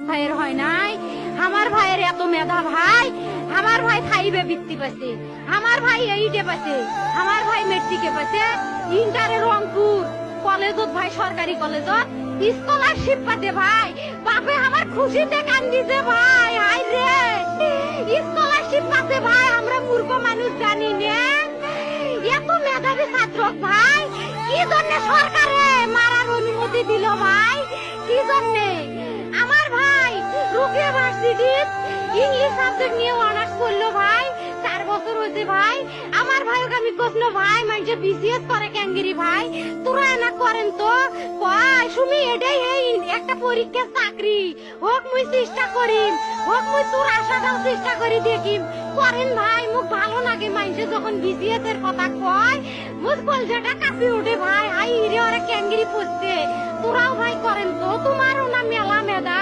ভাইয়ের হয় নাই। আমার ভাইয়ের এত মেধা ভাই, আমার ভাই 5-এ বৃত্তি পাইছে, আমার ভাই 8-এ পাইছে, আমার ভাই মেট্রিকে পাইছে, ইন্টারে রংপুর কলেজত ভাই, সরকারি কলেজত স্কলারশিপ পাতে ভাই। বাপে আমার খুশিতে কান্দিছে ভাই, হাই রে স্কলারশিপ পাতে ভাই। আমরা মূর্খ মানুষ জানি না এত মেধাবী ছাত্র ভাই কি জন্য সরকারে মারার অনুমতি দিল ভাই, কি জন্য? আমার ভাই রুকিয়া ভার্সিটির ইংলিশ সাবজেক্ট নিয়ে অনার্স করলো ভাই, 4 বছর হয়েছে ভাই। আমার ভাইকে আমি কইলো ভাই মানে বিসিএস করে ক্যাঙ্গিরি ভাই, তোরা না করেন তো কয় সুমি এটাই এই একটা পরীক্ষা চাকরি হোক, মুই চেষ্টা করিম, হোক মুই তোর আশাটাও চেষ্টা করি দেখিম। করেন ভাই, মুখ ভালো লাগে মানুষে যখন বিসিএস এর কথা কয়, মুখ কলজাটা কাঁপি ওঠে ভাই। হাই রে ওরা ক্যাঙ্গিরি পড়ছে, তোরাও ভাই করেন তো, তোমারও না মেলা মেধা।